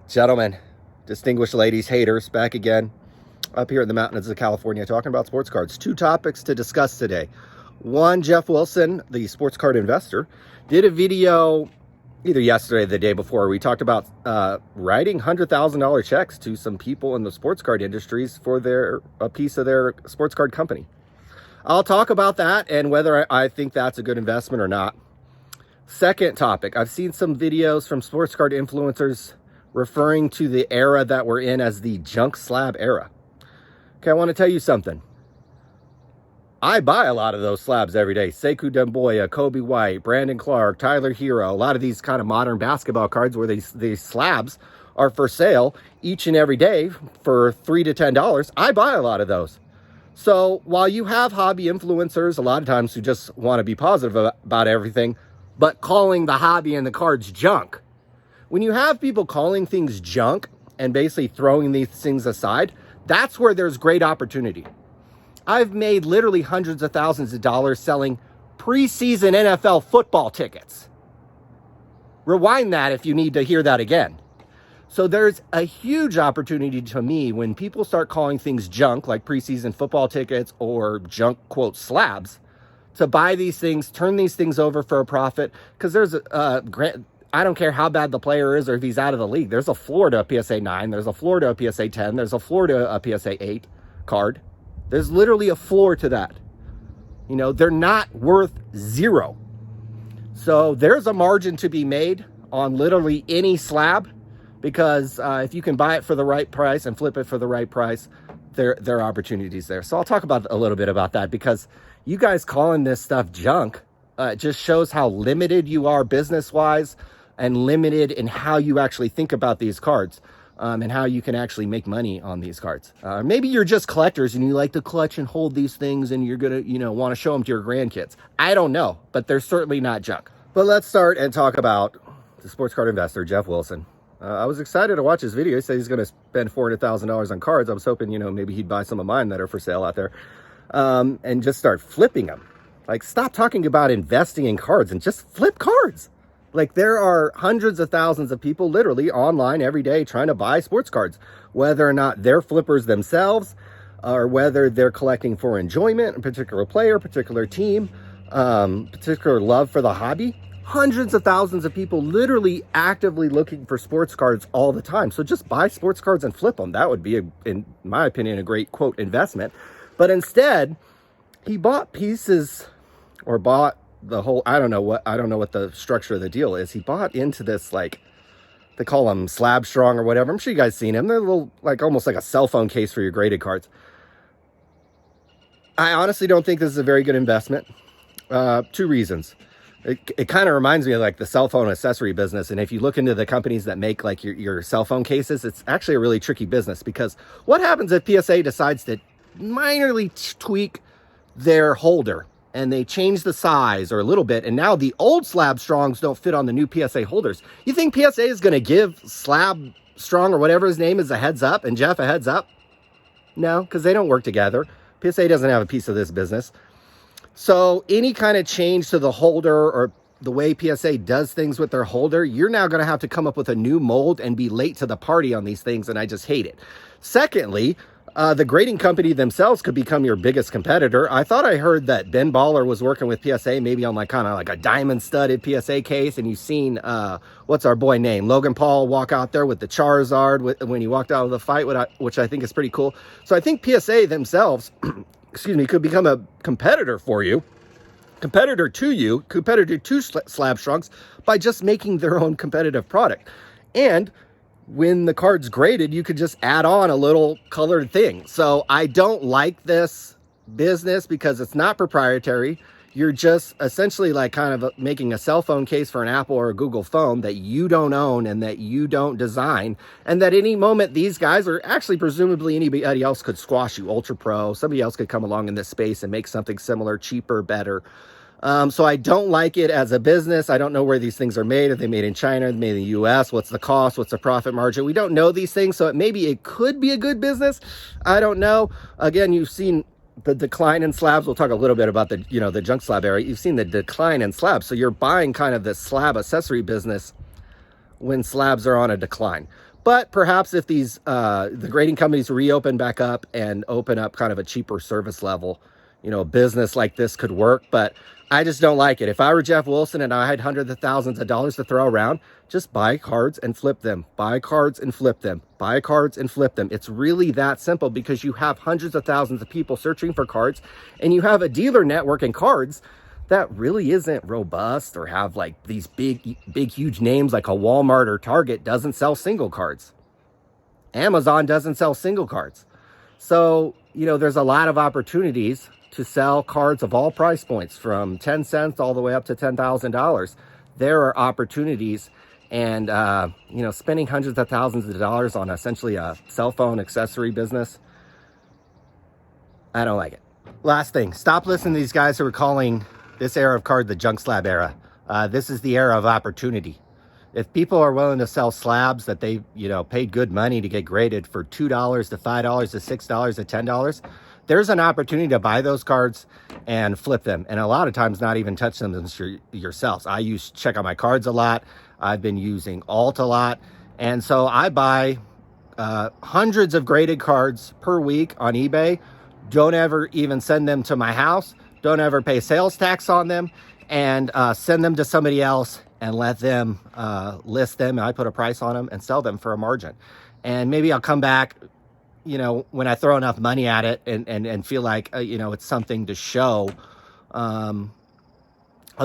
Gentlemen, distinguished ladies, haters, back again up here in the mountains of California talking about sports cards. Two topics to discuss today. One, Jeff Wilson, the sports card investor, did a video either yesterday or the day before. We talked about writing $100,000 checks to some people in the sports card industries for a piece of their sports card company. I'll talk about that and whether I think that's a good investment or not. Second topic, I've seen some videos from sports card influencers referring to the era that we're in as the Junk Slab Era. Okay, I want to tell you something. I buy a lot of those slabs every day. Sekou Demboya, Kobe White, Brandon Clark, Tyler Hero, a lot of these kind of modern basketball cards where these slabs are for sale each and every day for $3 to $10. I buy a lot of those. So while you have hobby influencers, a lot of times who just want to be positive about everything, but calling the hobby and the cards junk, when you have people calling things junk and basically throwing these things aside, that's where there's great opportunity. I've made literally hundreds of thousands of dollars selling preseason NFL football tickets. Rewind that if you need to hear that again. So there's a huge opportunity to me when people start calling things junk, like preseason football tickets or junk, quote, slabs, to buy these things, turn these things over for a profit, because there's I don't care how bad the player is or if he's out of the league. There's a floor to a PSA 9. There's a floor to a PSA 10. There's a floor to a PSA 8 card. There's literally a floor to that. You know, they're not worth zero. So there's a margin to be made on literally any slab, because if you can buy it for the right price and flip it for the right price, there are opportunities there. So I'll talk about a little bit about that, because you guys calling this stuff junk just shows how limited you are business-wise, and limited in how you actually think about these cards, and how you can actually make money on these cards. Maybe you're just collectors and you like to clutch and hold these things and you're going to, want to show them to your grandkids. I don't know, but they're certainly not junk. But let's start and talk about the sports card investor, Jeff Wilson. I was excited to watch his video. He said he's going to spend $400,000 on cards. I was hoping, maybe he'd buy some of mine that are for sale out there, and just start flipping them. Like, stop talking about investing in cards and just flip cards. Like, there are hundreds of thousands of people literally online every day trying to buy sports cards, whether or not they're flippers themselves, or whether they're collecting for enjoyment, a particular player, particular team, particular love for the hobby. Hundreds of thousands of people literally actively looking for sports cards all the time. So just buy sports cards and flip them. That would be, in my opinion, a great, quote, investment. But instead, he bought pieces, or bought the whole, I don't know what the structure of the deal is. He bought into this, like, they call them Slab Strong or whatever. I'm sure you guys seen them. They're a little, like, almost like a cell phone case for your graded cards. I honestly don't think this is a very good investment. Two reasons. It kind of reminds me of like the cell phone accessory business. And if you look into the companies that make like your cell phone cases, it's actually a really tricky business, because what happens if PSA decides to minorly tweak their holder and they change the size or a little bit, and now the old Slab Strongs don't fit on the new PSA holders? You think PSA is going to give Slab Strong or whatever his name is a heads up, and Jeff a heads up? No, because they don't work together. PSA doesn't have a piece of this business. So any kind of change to the holder or the way PSA does things with their holder, you're now going to have to come up with a new mold and be late to the party on these things, and I just hate it. Secondly, the grading company themselves could become your biggest competitor. I thought I heard that Ben Baller was working with PSA, maybe on like kind of like a diamond-studded PSA case, and you've seen, what's our boy name? Logan Paul walk out there with the Charizard when he walked out of the fight, which I think is pretty cool. So I think PSA themselves could become a competitor for you, competitor to Slab Strongs, by just making their own competitive product. And when the card's graded, you could just add on a little colored thing. So I don't like this business because it's not proprietary. You're just essentially like kind of making a cell phone case for an Apple or a Google phone that you don't own and that you don't design. And that any moment these guys, or actually presumably anybody else, could squash you. Ultra Pro, somebody else could come along in this space and make something similar, cheaper, better. So I don't like it as a business. I don't know where these things are made. Are they made in China? Are they made in the US? What's the cost? What's the profit margin? We don't know these things. So maybe it could be a good business. I don't know. Again, you've seen the decline in slabs. We'll talk a little bit about the Junk Slab Era. You've seen the decline in slabs. So you're buying kind of the slab accessory business when slabs are on a decline. But perhaps if these the grading companies reopen back up and open up kind of a cheaper service level, a business like this could work. But I just don't like it. If I were Jeff Wilson and I had hundreds of thousands of dollars to throw around, just buy cards and flip them. Buy cards and flip them. Buy cards and flip them. It's really that simple, because you have hundreds of thousands of people searching for cards, and you have a dealer network in cards that really isn't robust, or have like these big, huge names like a Walmart or Target doesn't sell single cards. Amazon doesn't sell single cards. So, there's a lot of opportunities to sell cards of all price points, from 10 cents all the way up to $10,000. There are opportunities, and, spending hundreds of thousands of dollars on essentially a cell phone accessory business, I don't like it. Last thing, stop listening to these guys who are calling this era of card the junk slab era. This is the era of opportunity. If people are willing to sell slabs that they, paid good money to get graded for $2 to $5 to $6 to $10, there's an opportunity to buy those cards and flip them. And a lot of times not even touch them yourselves. I use Check Out My Cards a lot. I've been using Alt a lot. And so I buy hundreds of graded cards per week on eBay. Don't ever even send them to my house. Don't ever pay sales tax on them, and send them to somebody else and let them list them. And I put a price on them and sell them for a margin. And maybe I'll come back, when I throw enough money at it and feel like, it's something to show. I'll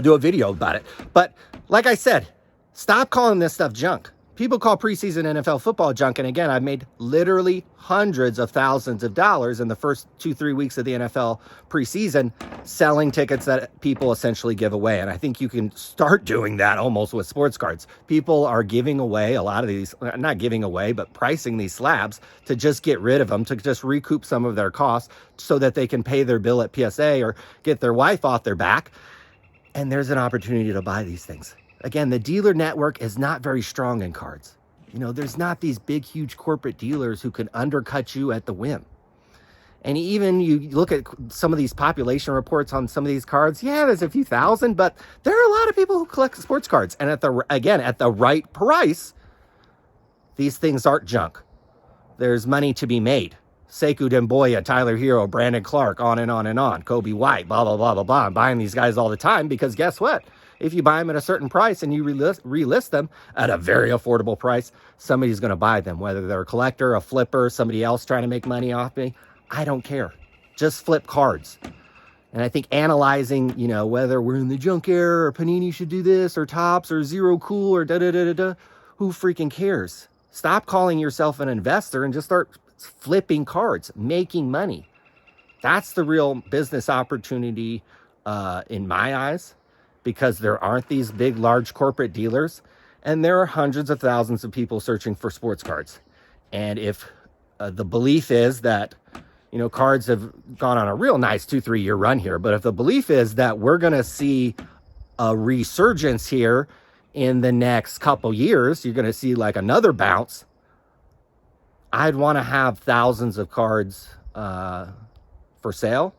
do a video about it. But like I said, stop calling this stuff junk. People call preseason NFL football junk. And again, I've made literally hundreds of thousands of dollars in the first 2-3 weeks of the NFL preseason selling tickets that people essentially give away. And I think you can start doing that almost with sports cards. People are giving away a lot of these, not giving away, but pricing these slabs to just get rid of them, to just recoup some of their costs so that they can pay their bill at PSA or get their wife off their back. And there's an opportunity to buy these things. Again, the dealer network is not very strong in cards. There's not these big, huge corporate dealers who can undercut you at the whim. And even you look at some of these population reports on some of these cards, yeah, there's a few thousand, but there are a lot of people who collect sports cards. And at the right price, these things aren't junk. There's money to be made. Sekou Demboya, Tyler Hero, Brandon Clark, on and on and on. Kobe White, blah, blah, blah, blah, blah. I'm buying these guys all the time because guess what? If you buy them at a certain price and you relist them at a very affordable price, somebody's going to buy them, whether they're a collector, a flipper, somebody else trying to make money off me. I don't care. Just flip cards. And I think analyzing, whether we're in the junk era or Panini should do this or Topps or Zero Cool or da-da-da-da-da, who freaking cares? Stop calling yourself an investor and just start flipping cards, making money. That's the real business opportunity in my eyes. Because there aren't these big, large corporate dealers, and there are hundreds of thousands of people searching for sports cards. And if the belief is that, cards have gone on a real nice 2-3 year run here, but if the belief is that we're going to see a resurgence here in the next couple years, you're going to see like another bounce, I'd want to have thousands of cards for sale.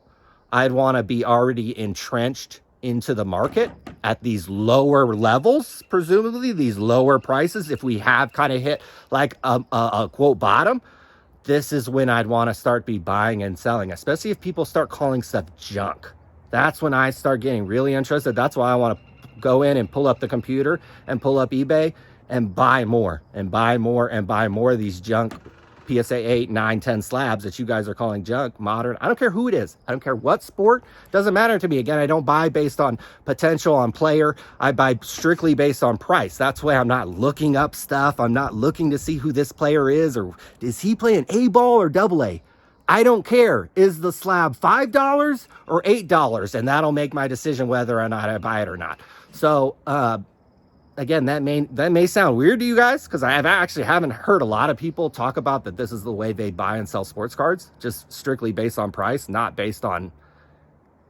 I'd want to be already entrenched into the market at these lower levels, presumably these lower prices. If we have kind of hit like a quote bottom, this is when I'd want to start be buying and selling, especially if people start calling stuff junk. That's when I start getting really interested. That's why I want to go in and pull up the computer and pull up eBay and buy more and buy more and buy more of these junk PSA 8, 9, 10 slabs that you guys are calling junk, modern. I don't care who it is. I don't care what sport. Doesn't matter to me. Again, I don't buy based on potential on player. I buy strictly based on price. That's why I'm not looking up stuff. I'm not looking to see who this player is or is he playing A ball or double A. I don't care. Is the slab $5 or $8? And that'll make my decision whether or not I buy it or not. So, again, that may sound weird to you guys because I haven't heard a lot of people talk about that this is the way they buy and sell sports cards, just strictly based on price, not based on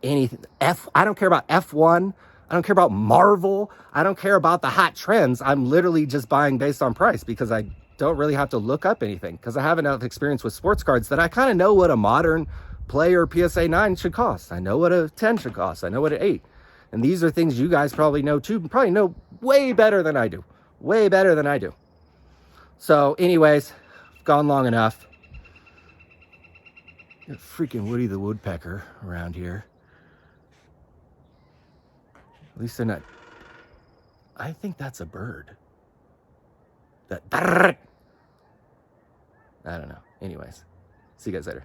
anything. I don't care about F1. I don't care about Marvel. I don't care about the hot trends. I'm literally just buying based on price because I don't really have to look up anything because I have enough experience with sports cards that I kind of know what a modern player PSA 9 should cost. I know what a 10 should cost. I know what an 8. And these are things you guys probably know too, probably know way better than I do. Way better than I do. So anyways, gone long enough. Got freaking Woody the Woodpecker around here. At least they're not. I think that's a bird. That. I don't know. Anyways, see you guys later.